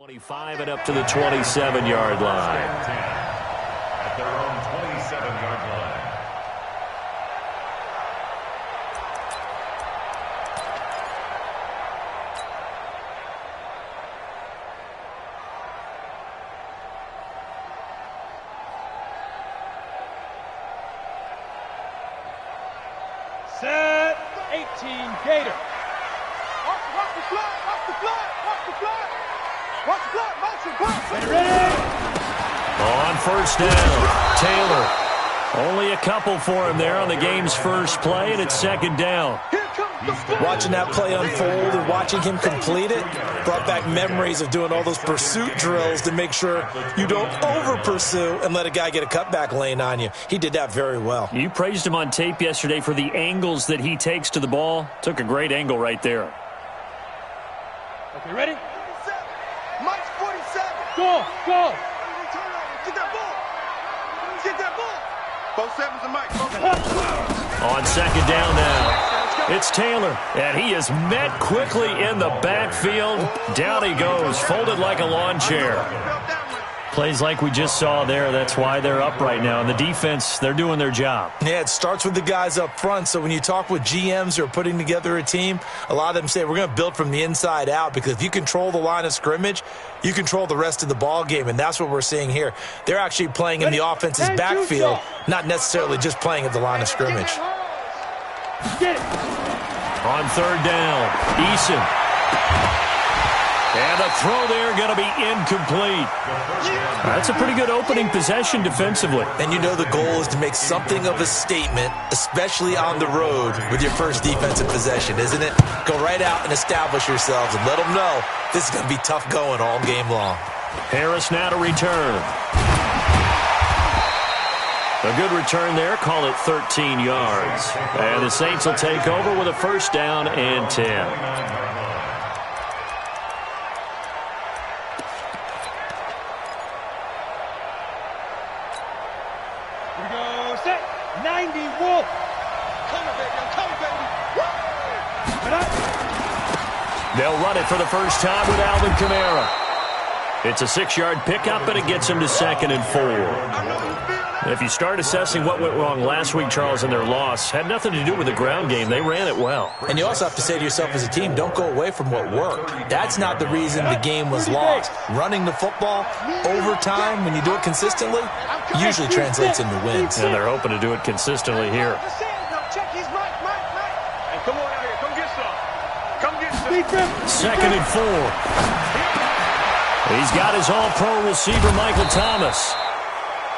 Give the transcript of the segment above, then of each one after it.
25 and up to the 27-yard line. At their own 27-yard line. Set 18 Gator. Watch the flat, watch the flat, watch the flat. Watch the flat, motion, flat. Ready? On first down, Taylor. Only a couple for him there on the game's first play, and it's second down. Watching that play unfold and watching him complete it brought back memories of doing all those pursuit drills to make sure you don't over-pursue and let a guy get a cutback lane on you. He did that very well. You praised him on tape yesterday for the angles that he takes to the ball. Took a great angle right there. Okay, ready? 47. Mike's 47. Go, go. Get that ball. Get that ball. Both sevens and Mike. On second down now. It's Taylor, and he is met quickly in the backfield. Down he goes, folded like a lawn chair. Plays like we just saw there. That's why they're up right now. And the defense, they're doing their job. Yeah, it starts with the guys up front. So when you talk with GMs who are putting together a team, a lot of them say we're going to build from the inside out, because if you control the line of scrimmage, you control the rest of the ball game, and that's what we're seeing here. They're actually playing in the offense's backfield, not necessarily just playing at the line of scrimmage. Get it. On third down, Eason. And the throw there going to be incomplete. That's a pretty good opening possession defensively. And you know the goal is to make something of a statement, especially on the road with your first defensive possession, isn't it? Go right out and establish yourselves and let them know this is going to be tough going all game long. Harris now to return. A good return there. Call it 13 yards. And the Saints will take over with a first down and 10. They'll run it for the first time with Alvin Kamara. It's a 6-yard pickup, and it gets him to 2nd and 4. If you start assessing what went wrong last week, Charles, in their loss, had nothing to do with the ground game. They ran it well. And you also have to say to yourself as a team, don't go away from what worked. That's not the reason the game was lost. Running the football over time, when you do it consistently, usually translates into wins. And they're hoping to do it consistently here. Come on out here. Come get some. Come get some. 2nd and 4. He's got his all-pro receiver, Michael Thomas.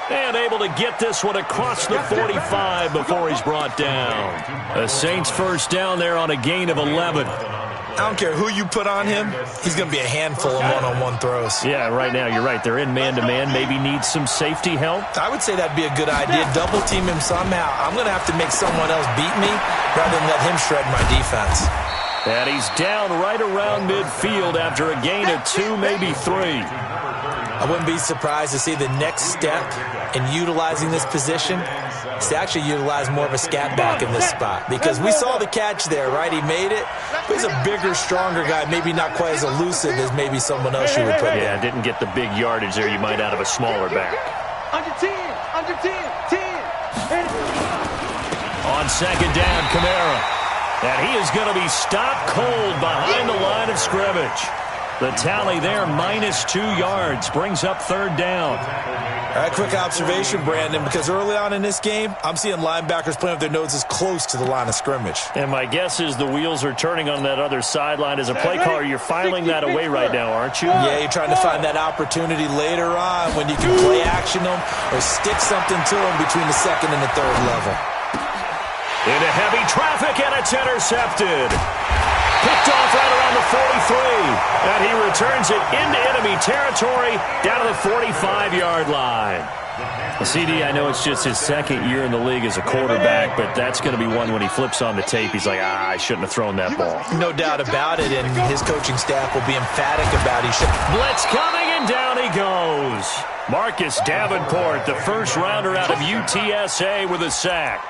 And able to get this one across the 45 before he's brought down. The Saints first down there on a gain of 11. I don't care who you put on him, he's going to be a handful of one-on-one throws. Yeah, right now, you're right. They're in man-to-man. Maybe need some safety help. I would say that'd be a good idea. Double team him somehow. I'm going to have to make someone else beat me rather than let him shred my defense. And he's down right around midfield after a gain of 2, maybe 3. I wouldn't be surprised to see the next step in utilizing this position is to actually utilize more of a scat back in this spot. Because we saw the catch there, right? He made it. But he's a bigger, stronger guy, maybe not quite as elusive as maybe someone else you would put in. Yeah, didn't get the big yardage there you might out of a smaller back. Under 10, under 10, 10. On second down, Kamara. And he is going to be stopped cold behind the line of scrimmage. The tally there, -2 yards, brings up third down. All right, quick observation, Brandon, because early on in this game, I'm seeing linebackers playing with their noses close to the line of scrimmage. And my guess is the wheels are turning on that other sideline. As a play caller, you're filing that away right now, aren't you? Yeah, you're trying to find that opportunity later on when you can play action them or stick something to them between the 2nd and the 3rd level. Into heavy traffic, and it's intercepted. Picked off right around the 43. And he returns it into enemy territory down to the 45-yard line. CD, I know it's just his 2nd year in the league as a quarterback, but that's going to be one when he flips on the tape, he's like, I shouldn't have thrown that ball. No doubt about it, and his coaching staff will be emphatic about it. Blitz coming, and down he goes. Marcus Davenport, the first rounder out of UTSA with a sack.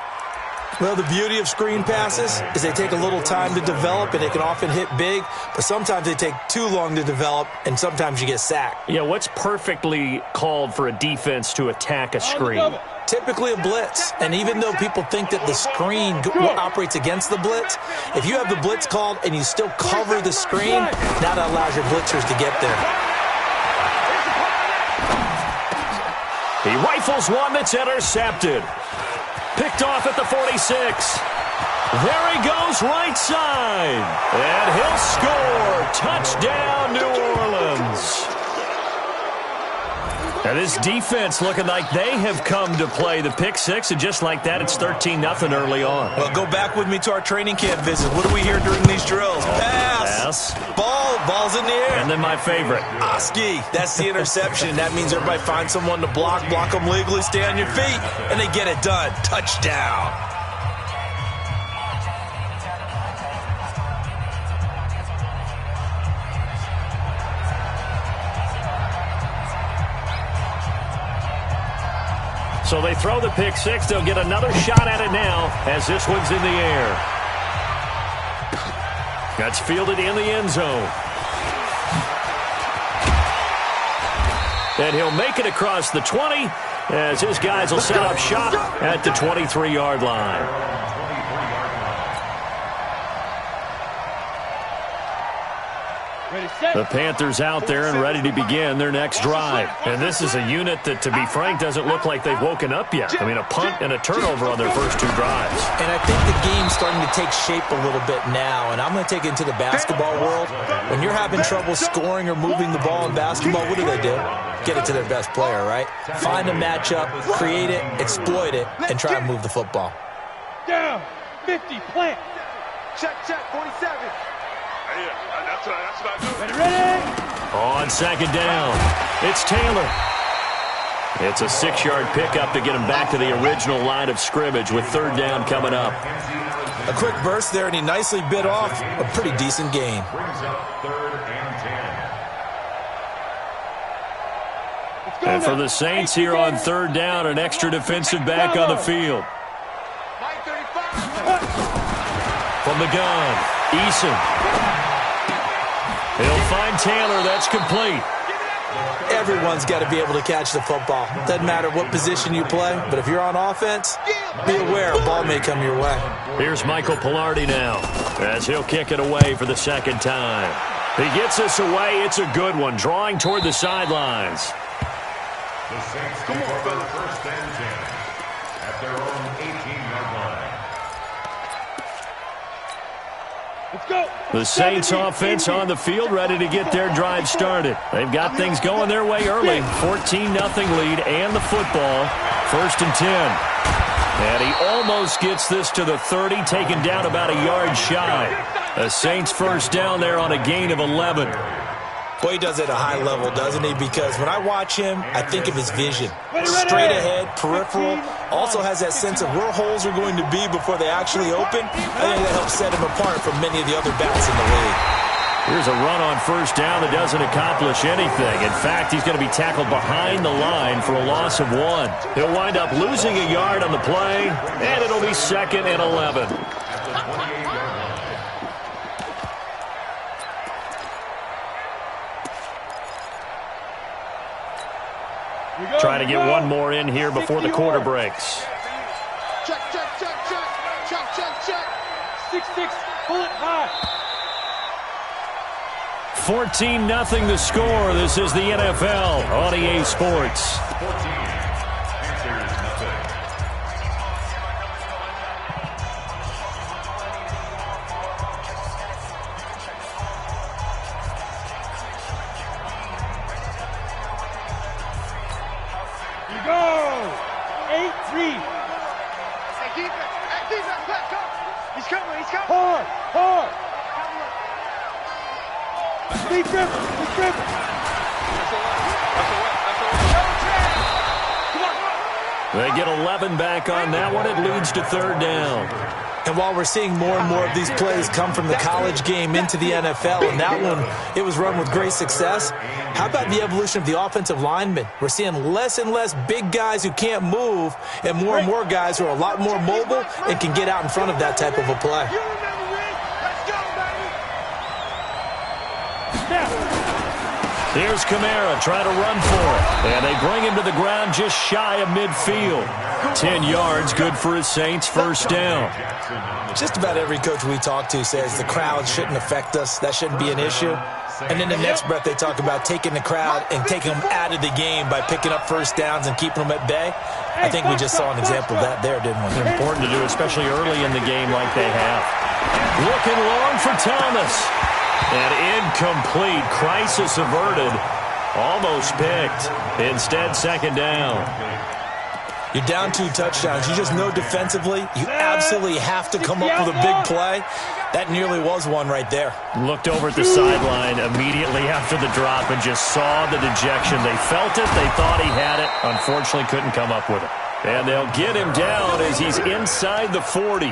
Well, the beauty of screen passes is they take a little time to develop, and they can often hit big, but sometimes they take too long to develop, and sometimes you get sacked. Yeah, what's perfectly called for a defense to attack a screen? Typically a blitz, and even though people think that the screen operates against the blitz, if you have the blitz called and you still cover the screen, now that allows your blitzers to get there. He rifles one that's intercepted. Picked off at the 46. There he goes right side. And he'll score. Touchdown, New Orleans. And this defense looking like they have come to play the pick six, and just like that, it's 13-0 early on. Well, go back with me to our training camp visit. What do we hear during these drills? Pass. Ball's in the air. And then my favorite. Oski. That's the interception. That means everybody finds someone to block them legally, stay on your feet, and they get it done. Touchdown. So they throw the pick six. They'll get another shot at it now as this one's in the air. That's fielded in the end zone. And he'll make it across the 20 as his guys will set up shop at the 23-yard line. The Panthers out there and ready to begin their next drive. And this is a unit that, to be frank, doesn't look like they've woken up yet. I mean, a punt and a turnover on their first two drives. And I think the game's starting to take shape a little bit now. And I'm going to take it into the basketball world. When you're having trouble scoring or moving the ball in basketball, what do? Get it to their best player, right? Find a matchup, create it, exploit it, and try and move the football. Down, 50, plant. Check, 47. That's what I do. Ready? On second down, it's Taylor. It's a 6-yard pickup to get him back to the original line of scrimmage with third down coming up. A quick burst there, and he nicely bit off a pretty decent gain. Brings up 3rd and 10. And for the Saints here on third down, an extra defensive back on the field. From the gun, Eason. He'll find Taylor. That's complete. Everyone's got to be able to catch the football. Doesn't matter what position you play, but if you're on offense, be aware a ball may come your way. Here's Michael Pilardi now as he'll kick it away for the second time. He gets this away. It's a good one, drawing toward the sidelines. The Saints come for the 1st and 10 at their own 18-yard line. Let's go. The Saints offense on the field, ready to get their drive started. They've got things going their way early. 14-0 lead and the football. 1st and 10. And he almost gets this to the 30, taken down about a yard shy. The Saints first down there on a gain of 11. Boy, he does it at a high level, doesn't he? Because when I watch him, I think of his vision. Straight ahead, peripheral. Also has that sense of where holes are going to be before they actually open. I think that helps set him apart from many of the other backs in the league. Here's a run on first down that doesn't accomplish anything. In fact, he's going to be tackled behind the line for a loss of 1. He'll wind up losing a yard on the play, and it'll be 2nd and 11. Trying to get one more in here before the quarter breaks. Check. 6-6, pull it high. 14-0 the score. This is the NFL on EA Sports. 14 answers nothing. You go. 8-3. Hey, defense, back up. He's coming. Hard. Big grip. They get 11 back on that one. It leads to third down. And while we're seeing more and more of these plays come from the college game into the NFL, and that one, it was run with great success, how about the evolution of the offensive linemen? We're seeing less and less big guys who can't move and more guys who are a lot more mobile and can get out in front of that type of a play. Here's Kamara trying to run for it. And they bring him to the ground just shy of midfield. 10 yards, good for his Saints, first down. Just about every coach we talk to says the crowd shouldn't affect us. That shouldn't be an issue. And in the next breath, they talk about taking the crowd and taking them out of the game by picking up first downs and keeping them at bay. I think we just saw an example of that there, didn't we? Important to do, especially early in the game like they have. Looking long for Thomas. And incomplete. Crisis averted. Almost picked. Instead, second down. You're down 2 touchdowns. You just know defensively you absolutely have to come up with a big play. That nearly was one right there. Looked over at the sideline immediately after the drop and just saw the dejection. They felt it. They thought he had it. Unfortunately, couldn't come up with it. And they'll get him down as he's inside the 40.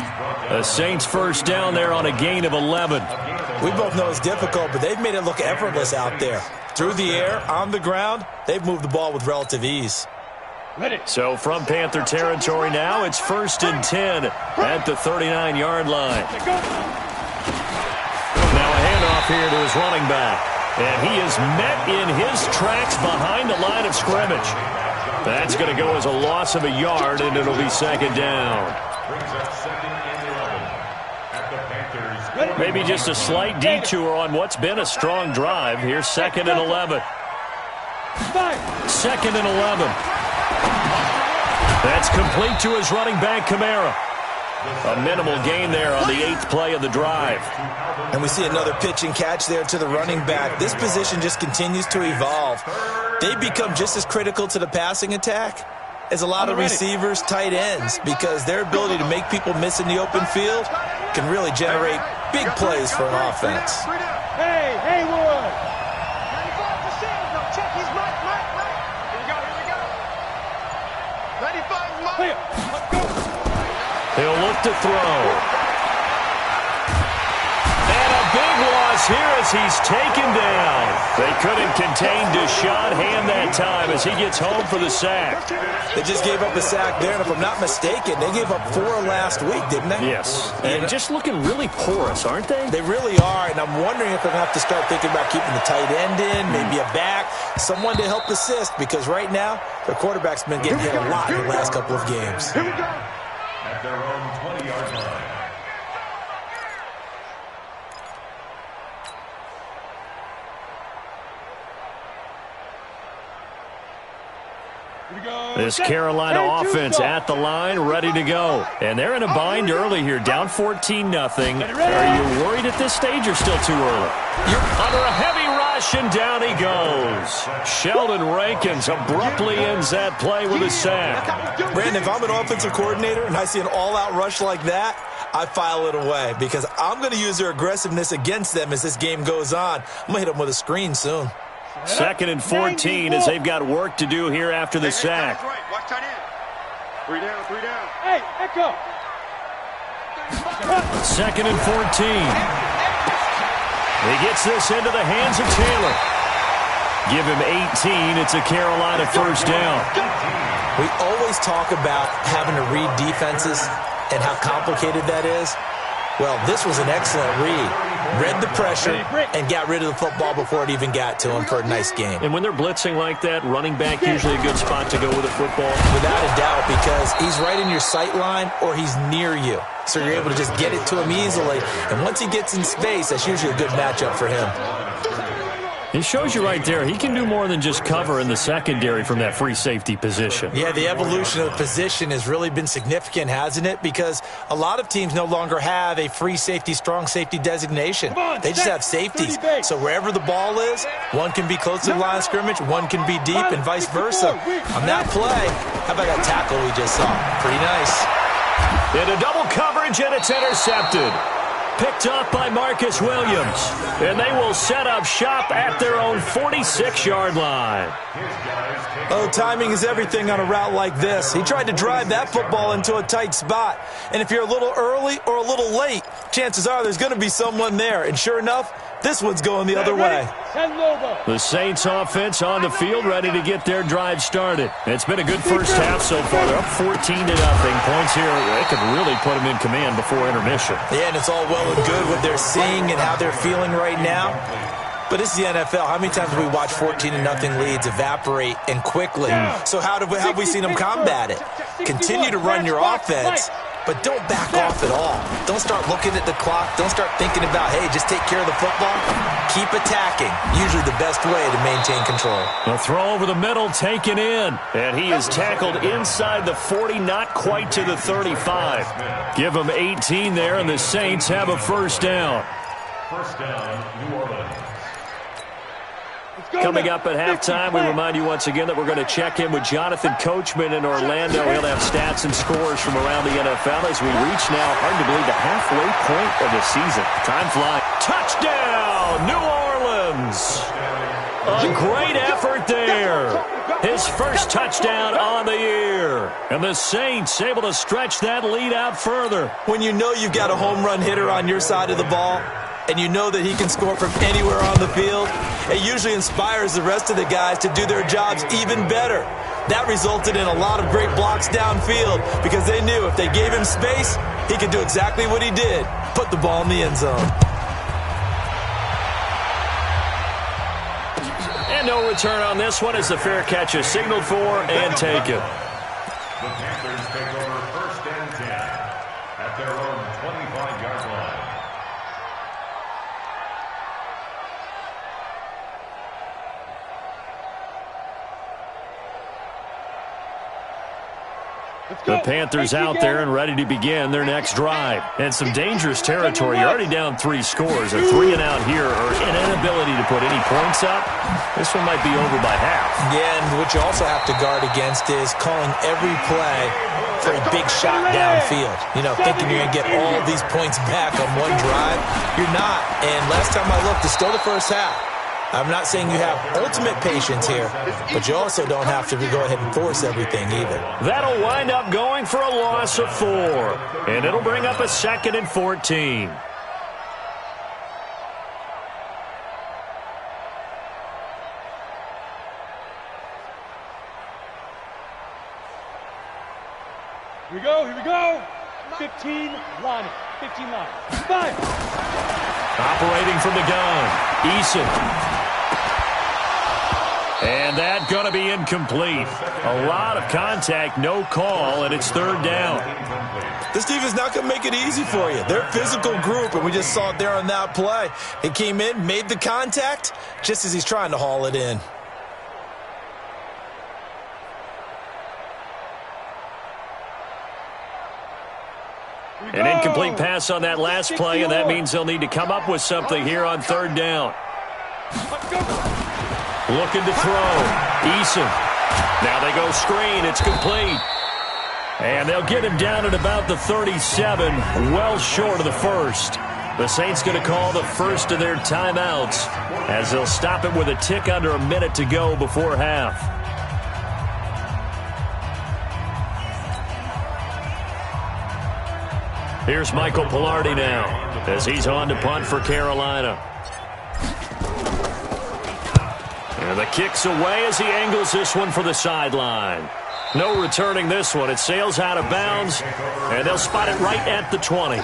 The Saints first down there on a gain of 11. We both know it's difficult, but they've made it look effortless out there. Through the air, on the ground, they've moved the ball with relative ease. So from Panther territory now, it's 1st and 10 at the 39-yard line. Now a handoff here to his running back. And he is met in his tracks behind the line of scrimmage. That's going to go as a loss of a yard, and it'll be second down. Maybe just a slight detour on what's been a strong drive. Here's 2nd and 11. 2nd and 11. That's complete to his running back, Kamara. A minimal gain there on the 8th play of the drive. And we see another pitch and catch there to the running back. This position just continues to evolve. They become just as critical to the passing attack as a lot of receivers, tight ends, because their ability to make people miss in the open field can really generate big plays for an offense. Hey, Haywood! Check his mic. Here we go. 95 He'll look to throw. And a big loss here as he's taken down. They couldn't contain Deshaun Hand that time as he gets home for the sack. They just gave up a sack there, and if I'm not mistaken, they gave up 4 last week, didn't they? Yes. And just looking really porous, aren't they? They really are, and I'm wondering if they're going to have to start thinking about keeping the tight end in, maybe a back, someone to help assist, because right now, their quarterback's been getting hit a lot in the last couple of games. At their own 20-yard line. This Carolina offense at the line, ready to go. And they're in a bind early here, down 14-0. Are you worried at this stage or still too early? You're under a heavy rush, and down he goes. Sheldon Rankins abruptly ends that play with a sack. Brandon, if I'm an offensive coordinator and I see an all-out rush like that, I file it away because I'm going to use their aggressiveness against them as this game goes on. I'm going to hit them with a screen soon. 2nd and 14 as they've got work to do here after the sack. Watch tight end. 3 down. Hey, Echo. 2nd and 14. He gets this into the hands of Taylor. Give him 18. It's a Carolina first down. We always talk about having to read defenses and how complicated that is. Well, this was an excellent read. Read the pressure and got rid of the football before it even got to him for a nice game. And when they're blitzing like that, running back usually a good spot to go with a football. Without a doubt, because he's right in your sight line or he's near you. So you're able to just get it to him easily. And once he gets in space, that's usually a good matchup for him. It shows you right there, he can do more than just cover in the secondary from that free safety position. Yeah, the evolution of the position has really been significant, hasn't it? Because a lot of teams no longer have a free safety, strong safety designation. They just have safeties. So wherever the ball is, one can be close to the line of scrimmage, one can be deep, and vice versa. On that play, how about that tackle we just saw? Pretty nice. Into double coverage, and it's intercepted. Picked off by Marcus Williams. And they will set up shop at their own 46-yard line. Oh, timing is everything on a route like this. He tried to drive that football into a tight spot. And if you're a little early or a little late, chances are there's going to be someone there. And sure enough, this one's going the other way. The Saints offense on the field ready to get their drive started. It's been a good first half so far. They're up 14-0. Points here, they could really put them in command before intermission. Yeah, and it's all well and good what they're seeing and how they're feeling right now. But this is the NFL. How many times have we watched 14-0 leads evaporate and quickly? So how have we seen them combat it? Continue to run your offense, but don't back off at all. Don't start looking at the clock. Don't start thinking about, hey, just take care of the football. Keep attacking. Usually the best way to maintain control. A throw over the middle taken in. And he is tackled inside the 40, not quite to the 35. Give him 18 there, and the Saints have a first down. First down, New Orleans. Coming up at halftime, we remind you once again that we're going to check in with Jonathan Coachman in Orlando. He'll have stats and scores from around the NFL as we reach now, hard to believe, the halfway point of the season. Time flying. Touchdown, New Orleans. A great effort there. His first touchdown on the year. And the Saints able to stretch that lead out further. When you know you've got a home run hitter on your side of the ball, and you know that he can score from anywhere on the field, it usually inspires the rest of the guys to do their jobs even better. That resulted in a lot of great blocks downfield because they knew if they gave him space, he could do exactly what he did, put the ball in the end zone. And no return on this one as the fair catch is signaled for and taken. The Panthers take over first and 10 at their own 25-yard line. The Panthers out there and ready to begin their next drive. And some dangerous territory. You're already down 3 scores. A 3-and-out here or an inability to put any points up. This one might be over by half. Yeah, and what you also have to guard against is calling every play for a big shot downfield. You know, thinking you're going to get all these points back on one drive. You're not. And last time I looked, it's still the first half. I'm not saying you have ultimate patience here, but you also don't have to go ahead and force everything either. That'll wind up going for a loss of 4. And it'll bring up a 2nd and 14. Here we go. 15 line. 15 line. 5. Operating from the gun, Eason. And that going to be incomplete. A lot of contact, no call, and it's 3rd down. This defense not going to make it easy for you. They're a physical group, and we just saw it there on that play. He came in, made the contact, just as he's trying to haul it in. An incomplete pass on that last play, and that means they'll need to come up with something here on 3rd down. Looking to throw. Eason. Now they go screen. It's complete. And they'll get him down at about the 37, well short of the first. The Saints going to call the first of their timeouts as they'll stop it with a tick under a minute to go before half. Here's Michael Pilardi now as he's on to punt for Carolina. And the kick's away as he angles this one for the sideline. No returning this one. It sails out of bounds, and they'll spot it right at the 20.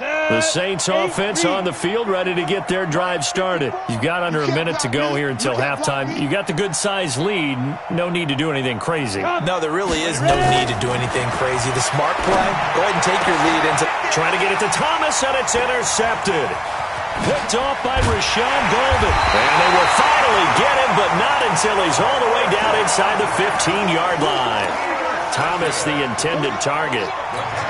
The Saints offense on the field ready to get their drive started. You've got under a minute to go here until halftime. You got the good-sized lead. No need to do anything crazy. No, there really is no need to do anything crazy. The smart play, go ahead and take your lead into... Trying to get it to Thomas, and it's intercepted. Picked off by Rashawn Golden. And they will finally get him, but not until he's all the way down inside the 15-yard line. Thomas the intended target.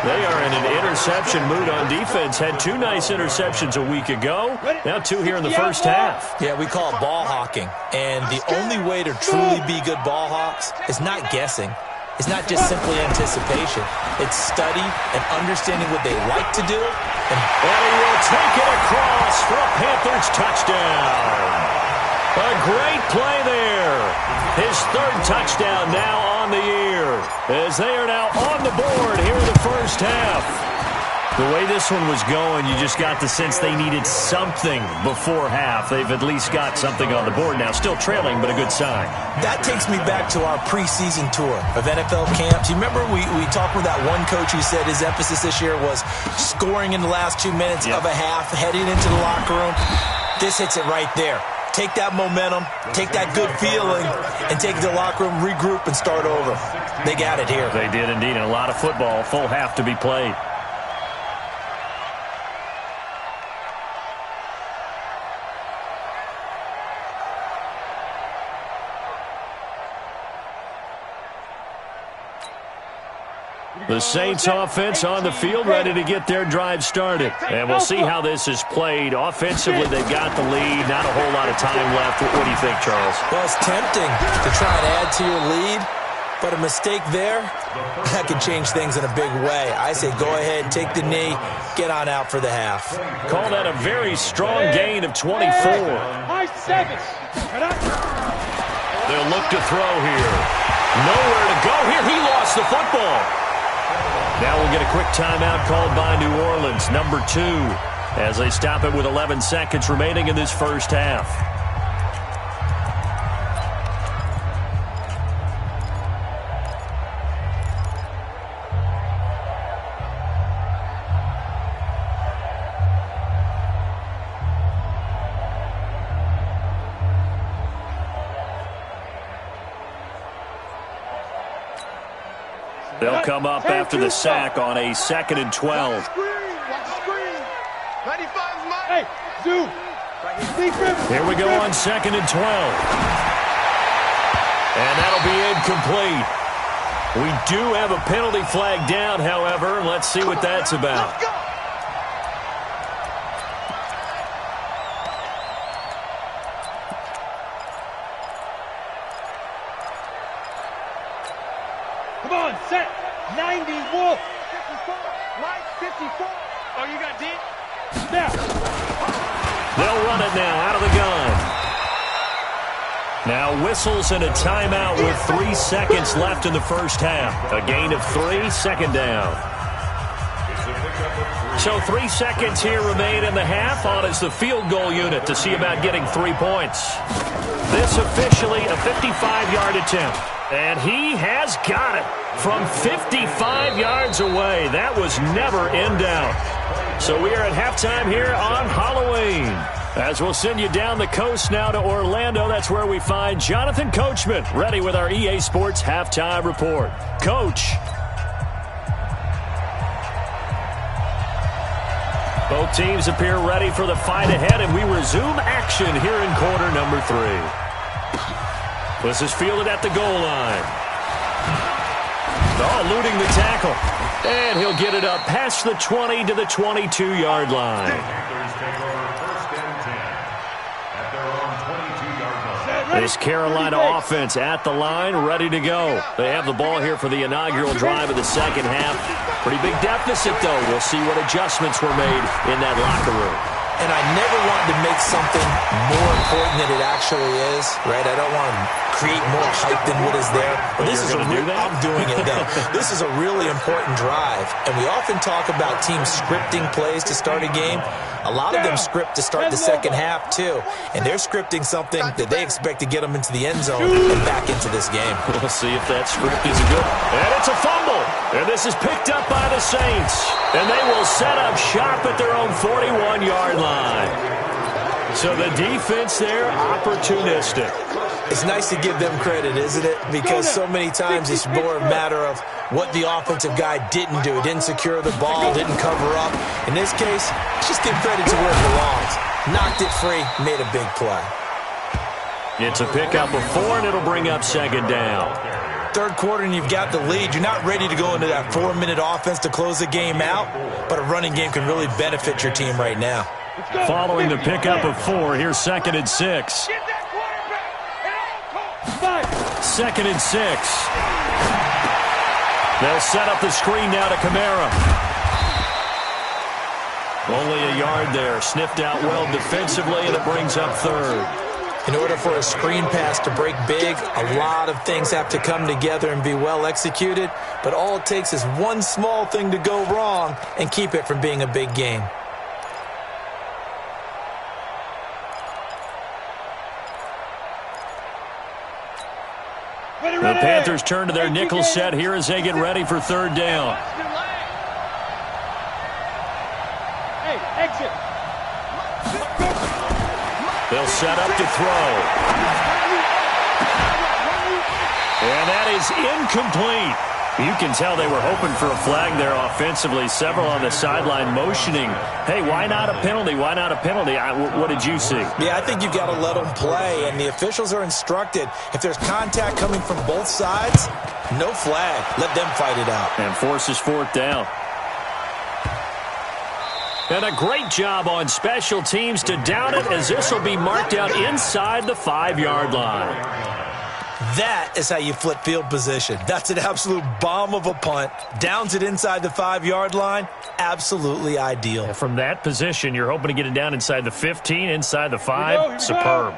They are in an interception mood on defense. Had 2 nice interceptions a week ago. Now 2 here in the first half. Yeah, we call it ball hawking. And the only way to truly be good ball hawks is not guessing. It's not just simply anticipation. It's study and understanding what they like to do. And he will take it across for a Panthers touchdown. A great play there. His 3rd touchdown now on the year, as they are now on the board here in the first half. The way this one was going, you just got the sense they needed something before half. They've at least got something on the board now. Still trailing, but a good sign. That takes me back to our preseason tour of NFL camps. You remember we talked with that one coach who said his emphasis this year was scoring in the last 2 minutes of a half, heading into the locker room. This hits it right there. Take that momentum, take that good feeling, and take it to the locker room, regroup, and start over. They got it here. They did indeed, and a lot of football, full half to be played. The Saints offense on the field, ready to get their drive started. And we'll see how this is played. Offensively, they've got the lead. Not a whole lot of time left. What do you think, Charles? Well, it's tempting to try and add to your lead, but a mistake there, that can change things in a big way. I say go ahead, take the knee, get on out for the half. Call that a very strong gain of 24. High 7. They'll look to throw here. Nowhere to go here. He lost the football. Now we'll get a quick timeout called by New Orleans, number 2, as they stop it with 11 seconds remaining in this first half. They'll come up after the sack on a 2nd and 12. Watch the screen. 95 is mine. Hey, zoom. Here we go on 2nd and 12. And that'll be incomplete. We do have a penalty flag down, however. Let's see what that's about. Let's go. Come on, set. 90 Wolf. 54. Mike, 54. Oh, you got D? Snap. They'll run it now out of the gun. Now whistles and a timeout with 3 seconds left in the first half. A gain of 3, 2nd down. So 3 seconds here remain in the half. On is the field goal unit to see about getting 3 points. This officially a 55-yard attempt. And he has got it from 55 yards away. That was never in doubt. So we are at halftime here on Halloween. As we'll send you down the coast now to Orlando, that's where we find Jonathan Coachman ready with our EA Sports Halftime Report. Coach. Both teams appear ready for the fight ahead, and we resume action here in quarter number 3. This is fielded at the goal line. Oh, eluding the tackle. And he'll get it up past the 20 to the 22-yard line. This Carolina offense at the line, ready to go. They have the ball here for the inaugural drive of the second half. Pretty big deficit, though. We'll see what adjustments were made in that locker room. And I never wanted to make something more important than it actually is, right? I don't want to create more hype than what is there. But this is I'm doing it, though. This is a really important drive. And we often talk about teams scripting plays to start a game. A lot of them script to start the second half, too. And they're scripting something that they expect to get them into the end zone and back into this game. We'll see if that script is good. And it's a fumble. And this is picked up by the Saints. And they will set up shop at their own 41-yard line. So the defense there, opportunistic. It's nice to give them credit, isn't it? Because so many times it's more a matter of what the offensive guy didn't do. Didn't secure the ball, didn't cover up. In this case, just give credit to where it belongs. Knocked it free, made a big play. It's a pickup of 4, and it'll bring up 2nd down. third quarter and you've got the lead, you're not ready to go into that 4-minute offense to close the game out, but a running game can really benefit your team right now. Following the pickup of 4, here's 2nd and 6. 2nd and 6. They'll set up the screen now to Kamara. Only a yard there. Sniffed out well defensively, and it brings up 3rd. In order for a screen pass to break big, a lot of things have to come together and be well executed, but all it takes is one small thing to go wrong and keep it from being a big game. The Panthers turn to their nickel set here as they get ready for 3rd down. Hey, exit. They'll set up to throw. And that is incomplete. You can tell they were hoping for a flag there offensively. Several on the sideline motioning, hey, why not a penalty? Why not a penalty? What did you see? Yeah, I think you've got to let them play, and the officials are instructed. If there's contact coming from both sides, no flag. Let them fight it out. And forces 4th down. And a great job on special teams to down it, as this will be marked out inside the 5-yard line. That is how you flip field position. That's an absolute bomb of a punt. Downs it inside the 5-yard line. Absolutely ideal. And from that position, you're hoping to get it down inside the 15, inside the 5. Superb.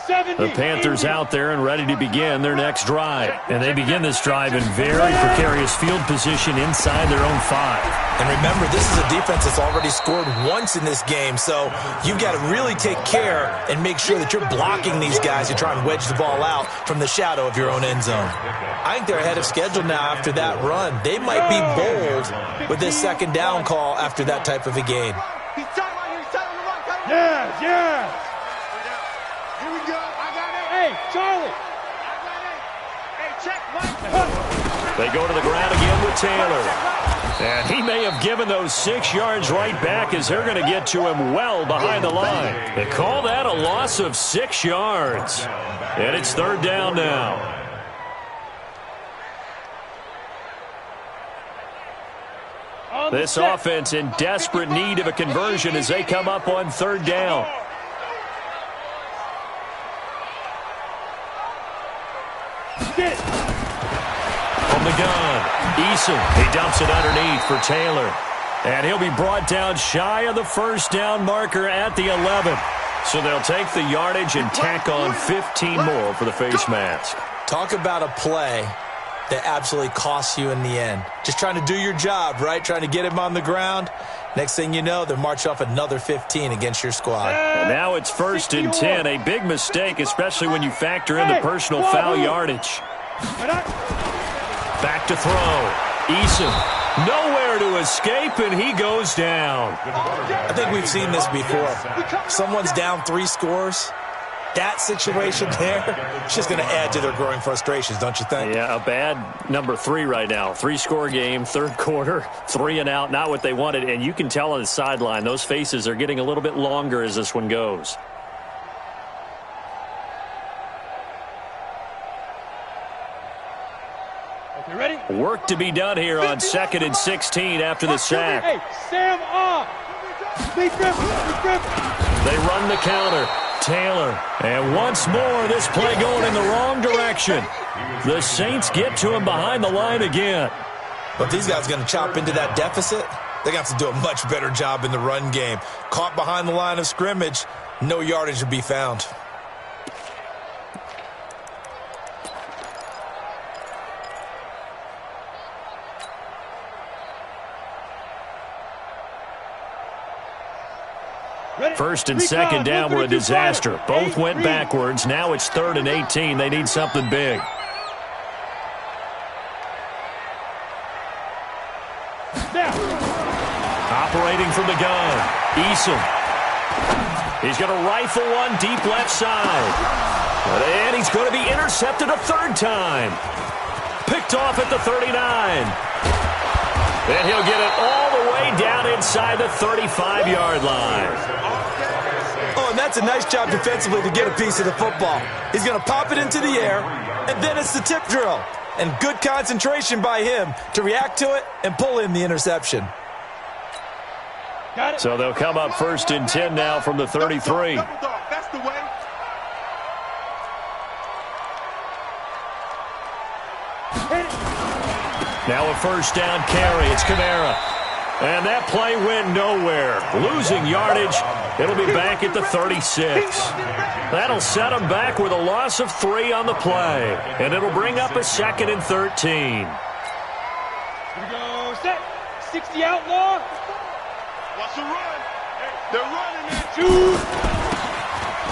The Panthers out there and ready to begin their next drive. And they begin this drive in very precarious field position inside their own 5. And remember, this is a defense that's already scored once in this game, so you've got to really take care and make sure that you're blocking these guys who try and wedge the ball out from the shadow of your own end zone. I think they're ahead of schedule now after that run. They might be bold with this 2nd down call after that type of a game. Yes, yes. Here we go. I got it. Hey, Charlie. I got it. Hey, check, Mike. They go to the ground again with Taylor. And he may have given those 6 yards right back as they're going to get to him well behind the line. They call that a loss of 6 yards. And it's 3rd down now. This offense in desperate need of a conversion as they come up on 3rd down. From the gun, Eason, he dumps it underneath for Taylor. And he'll be brought down shy of the 1st down marker at the 11. So they'll take the yardage and tack on 15 more for the face mask. Talk about a play that absolutely costs you in the end. Just trying to do your job, right? Trying to get him on the ground. Next thing you know, they'll march off another 15 against your squad. And now it's 1st and 10. A big mistake, especially when you factor in the personal foul yardage. Back to throw. Eason, nowhere to escape, and he goes down. I think we've seen this before. Someone's down 3 scores. That situation there, it's just going to add to their growing frustrations, don't you think? Yeah, a bad number 3 right now. 3-score game, 3rd quarter, 3 and out, not what they wanted. And you can tell on the sideline, those faces are getting a little bit longer as this one goes. You ready? Work to be done here on 2nd and 16 after the sack. Hey, Sam off. Be careful. They run the counter. Taylor. And once more, this play going in the wrong direction. The Saints get to him behind the line again. But these guys are going to chop into that deficit. They got to do a much better job in the run game. Caught behind the line of scrimmage, no yardage to be found. First and second down were a disaster. Both went backwards. Now it's 3rd and 18. They need something big. Operating from the gun, Eason. He's going to rifle one deep left side. And he's going to be intercepted a 3rd time. Picked off at the 39. And he'll get it all the way down inside the 35-yard line. Oh, and that's a nice job defensively to get a piece of the football. He's going to pop it into the air, and then it's the tip drill. and good concentration by him to react to it and pull in the interception. So they'll come up 1st and 10 now from the 33. That's the way. Now a 1st down carry. It's Kamara. And that play went nowhere. Losing yardage. It'll be back at the 36. That'll set them back with a loss of 3 on the play. And it'll bring up a 2nd and 13. Here we go. Set. 60 outlaw. Watch the run. They're running it. Shoot.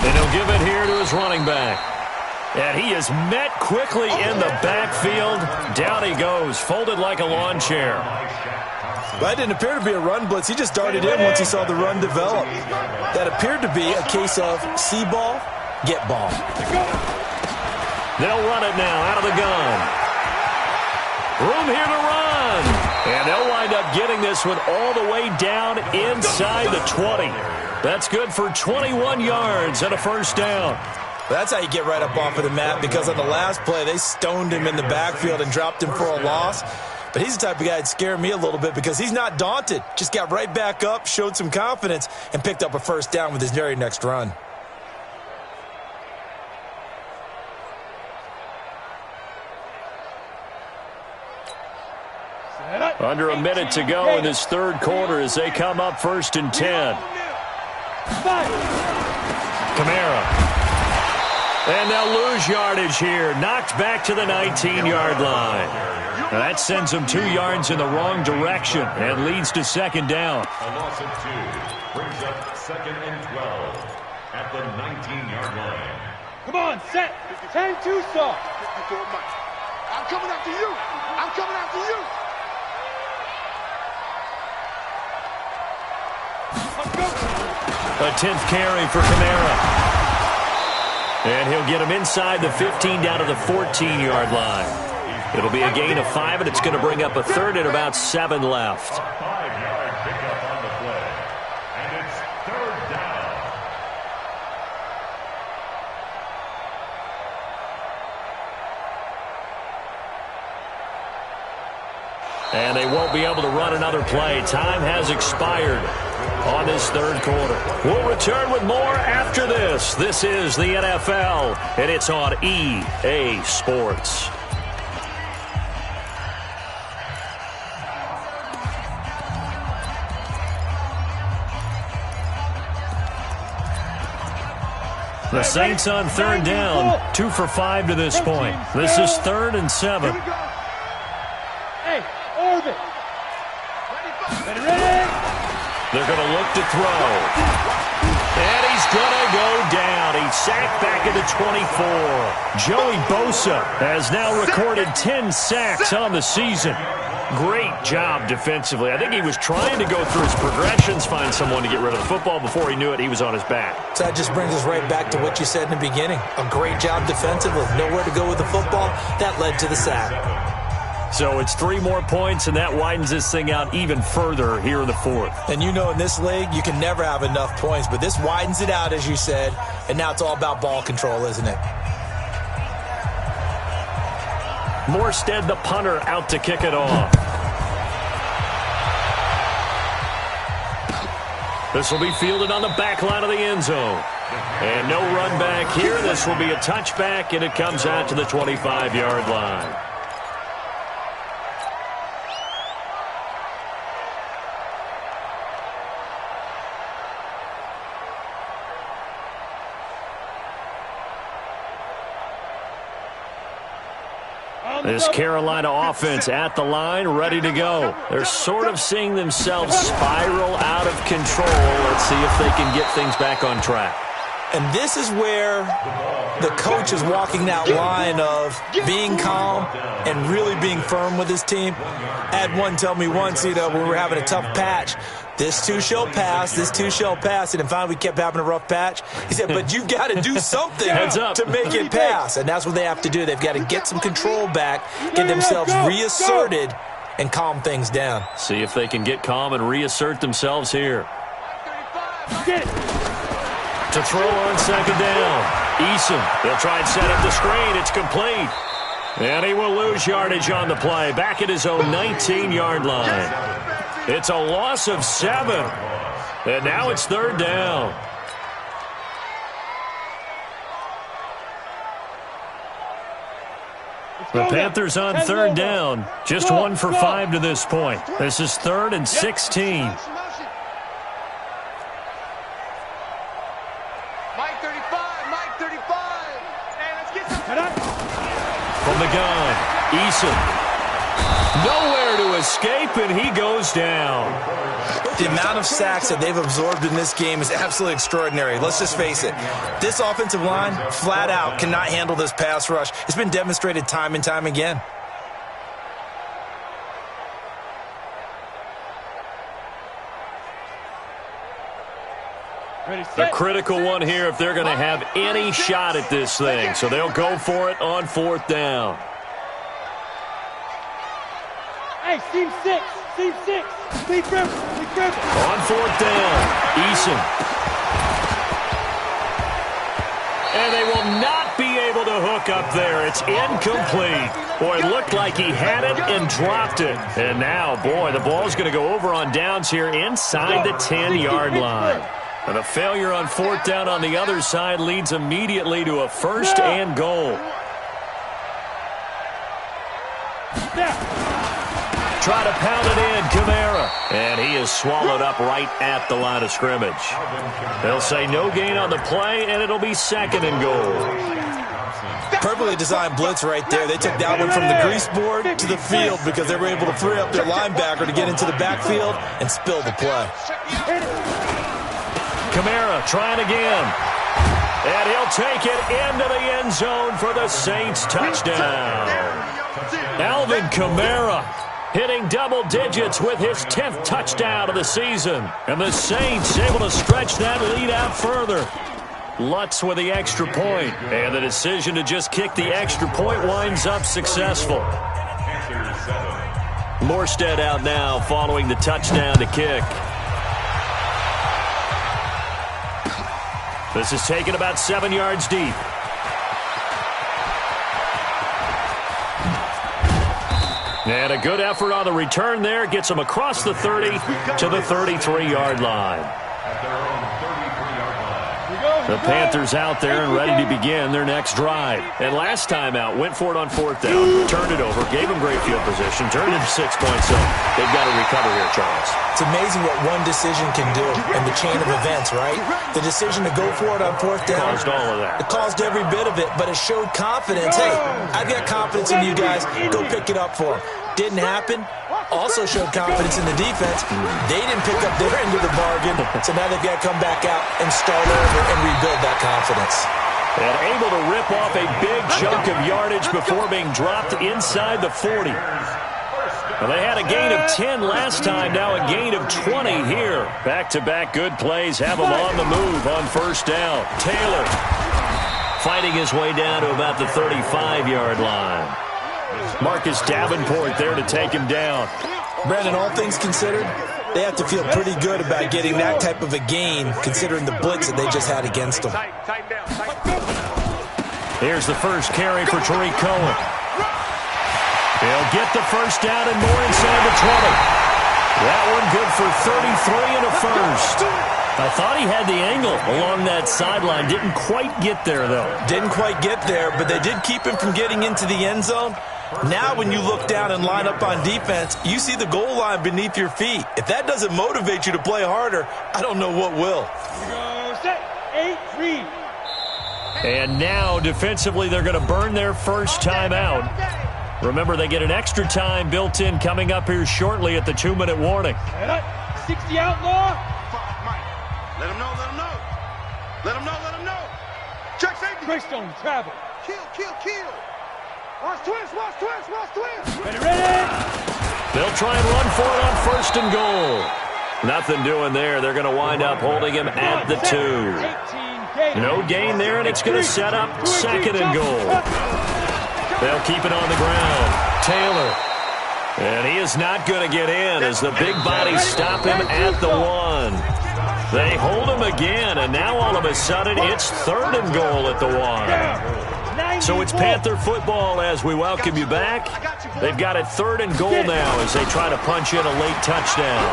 And he'll give it here to his running back. And he is met quickly in the backfield. Down he goes, folded like a lawn chair. That didn't appear to be a run blitz. He just darted in once he saw the run develop. That appeared to be a case of see ball, get ball. They'll run it now out of the gun. Room here to run. And they'll wind up getting this one all the way down inside the 20. That's good for 21 yards and a 1st down. That's how you get right up off of the mat, because on the last play, they stoned him in the backfield and dropped him for a loss. But he's the type of guy that'd scare me a little bit because he's not daunted. Just got right back up, showed some confidence, and picked up a 1st down with his very next run. Under a minute to go in this 3rd quarter as they come up 1st and 10. Kamara. And they'll lose yardage here. Knocked back to the 19-yard line. Now that sends them 2 yards in the wrong direction and leads to 2nd down. A loss of 2 brings up 2nd and 12 at the 19-yard line. Come on, set. 10-2 soft. I'm coming after you. I'm coming after you. A 10th carry for Kamara. And he'll get him inside the 15 down to the 14-yard line. It'll be a gain of 5, and it's going to bring up a 3rd and about 7 left. A 5-yard pickup on the play. And it's 3rd down. And they won't be able to run another play. Time has expired on this 3rd quarter. We'll return with more after this. This is the NFL, and it's on EA Sports. The Saints on 3rd down, 2 for 5 to this point. This is 3rd and 7. Hey, orbit. Ready? They're going to look to throw. And he's going to go down. He's sacked back at the 24. Joey Bosa has now recorded 10 sacks on the season. Great job defensively. I think he was trying to go through his progressions, find someone to get rid of the football. Before he knew it, he was on his back. So that just brings us right back to what you said in the beginning. A great job defensively. Nowhere to go with the football. That led to the sack. So it's 3 more points, and that widens this thing out even further here in the 4th. And you know in this league, you can never have enough points, but this widens it out, as you said, and now it's all about ball control, isn't it? Morstead, the punter, out to kick it off. This will be fielded on the back line of the end zone. And no run back here. This will be a touchback, and it comes out to the 25-yard line. This Carolina offense at the line, ready to go. They're sort of seeing themselves spiral out of control. Let's see if they can get things back on track. And this is where the coach is walking that line of being calm and really being firm with his team. I had one tell me once, when we were having a tough patch, this too shall pass, this too shall pass. And then finally we kept having a rough patch. He said, but you've got to do something to make it pass. And that's what they have to do. They've got to get some control back, get themselves reasserted, and calm things down. See if they can get calm and reassert themselves here. To throw on 2nd down. Eason, they'll try and set up the screen. It's complete. And he will lose yardage on the play, back at his own 19-yard line. It's a loss of 7. And now it's 3rd down. The Panthers on 3rd down. Just 1 for 5 to this point. This is 3rd and 16. Mike 35, Mike 35. Hey, let's get some. From the gun, Eason. Nowhere to escape, and he goes down. The amount of sacks that they've absorbed in this game is absolutely extraordinary. Let's just face it. This offensive line, flat out, cannot handle this pass rush. It's been demonstrated time and time again. The critical one here if they're going to have any shot at this thing. So they'll go for it on 4th down. Hey, seam 6, seam 6. Be careful, be careful. On 4th down, Eason. And they will not be able to hook up there. It's incomplete. Boy, it looked like he had it and dropped it. And now, boy, the ball's going to go over on downs here inside the 10-yard line. And a failure on 4th down on the other side leads immediately to a 1st and goal. Try to pound it in, Kamara. And he is swallowed up right at the line of scrimmage. They'll say no gain on the play, and it'll be 2nd and goal. Perfectly designed blitz right there. They took that one from the grease board to the field because they were able to free up their linebacker to get into the backfield and spill the play. Kamara trying again. And he'll take it into the end zone for the Saints touchdown. Alvin Kamara hitting double digits with his 10th touchdown of the season. And the Saints able to stretch that lead out further. Lutz with the extra point. And the decision to just kick the extra point winds up successful. Morstead out now following the touchdown to kick. This is taken about 7 yards deep. And a good effort on the return there. Gets them across the 30 to the 33-yard line. The Panthers out there and ready to begin their next drive. And last time out, went for it on 4th down, turned it over, gave them great field position, turned it into 6 points. So they've got to recover here, Charles. It's amazing what one decision can do in the chain of events, right? The decision to go for it on 4th down. Caused all of that. It caused every bit of it, but it showed confidence. Hey, I've got confidence in you guys. Go pick it up for them. Didn't happen. Also showed confidence in the defense. They didn't pick up their end of the bargain, so now they've got to come back out and start over and rebuild that confidence. And able to rip off a big chunk of yardage before being dropped inside the 40. Well, they had a gain of 10 last time, now a gain of 20 here. Back-to-back good plays have them on the move on 1st down. Taylor fighting his way down to about the 35-yard line. Marcus Davenport there to take him down. Brandon, all things considered, they have to feel pretty good about getting that type of a gain considering the blitz that they just had against them. Here's the first carry for Tariq Cohen. He'll get the 1st down and more inside the 20. That one good for 33 and a 1st. I thought he had the angle along that sideline. Didn't quite get there, though. Didn't quite get there, but they did keep him from getting into the end zone. Now when you look down and line up on defense, you see the goal line beneath your feet. If that doesn't motivate you to play harder, I don't know what will. Set, 8-3. And now, defensively, they're going to burn their first time out. Remember, they get an extra time built in coming up here shortly at the 2-minute warning. 60 outlaw. Let him know, let him know. Let him know, let him know. Check safety. Greystone travel. Kill, kill, kill. Watch twist, watch twist, watch twist. Ready, ready. They'll try and run for it on 1st and goal. Nothing doing there. They're going to wind up holding him at the 2. No gain there, and it's going to set up 2nd and goal. They'll keep it on the ground. Taylor. And he is not going to get in as the big bodies stop him at the 1. They hold him again, and now all of a sudden it's 3rd and goal at the 1. So it's Panther football as we welcome you back. They've got it 3rd and goal now as they try to punch in a late touchdown.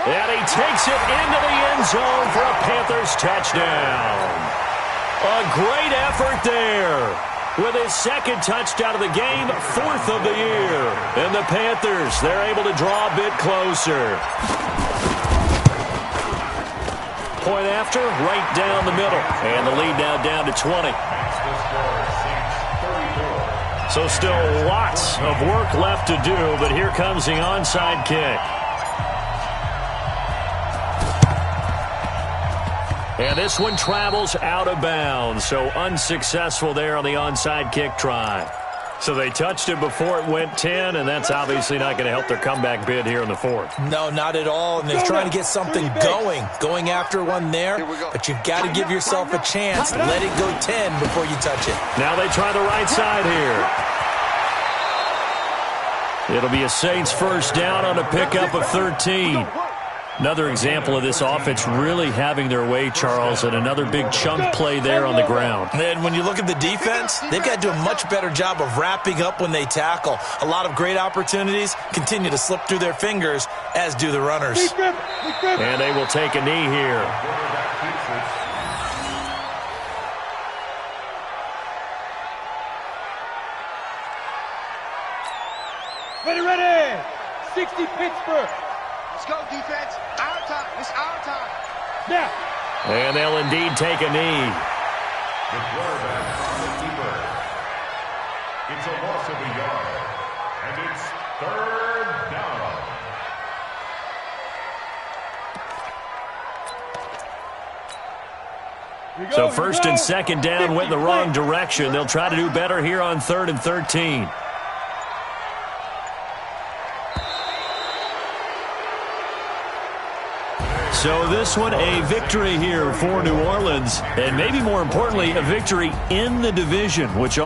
And he takes it into the end zone for a Panthers touchdown. A great effort there. With his 2nd touchdown of the game, 4th of the year. And the Panthers, they're able to draw a bit closer. Point after, right down the middle. And the lead now down to 20. So still lots of work left to do, but here comes the onside kick. And this one travels out of bounds, so unsuccessful there on the onside kick try. So they touched it before it went 10, and that's obviously not going to help their comeback bid here in the 4th. No, not at all, and they're trying to get something going after one there, but you've got to give yourself a chance. Let it go 10 before you touch it. Now they try the right side here. It'll be a Saints first down on a pickup of 13. Another example of this offense really having their way, Charles, and another big chunk play there on the ground. And when you look at the defense, they've got to do a much better job of wrapping up when they tackle. A lot of great opportunities continue to slip through their fingers, as do the runners. And they will take a knee here. Ready. 60 Pittsburgh. Let's go, defense. Our time. It's our time. Now. And they'll indeed take a knee. The quarterback on the keeper. It's a loss of a yard. And it's 3rd down. So 1st and 2nd down went in the wrong direction. They'll try to do better here on 3rd and 13. So this one, a victory here for New Orleans, and maybe more importantly, a victory in the division, which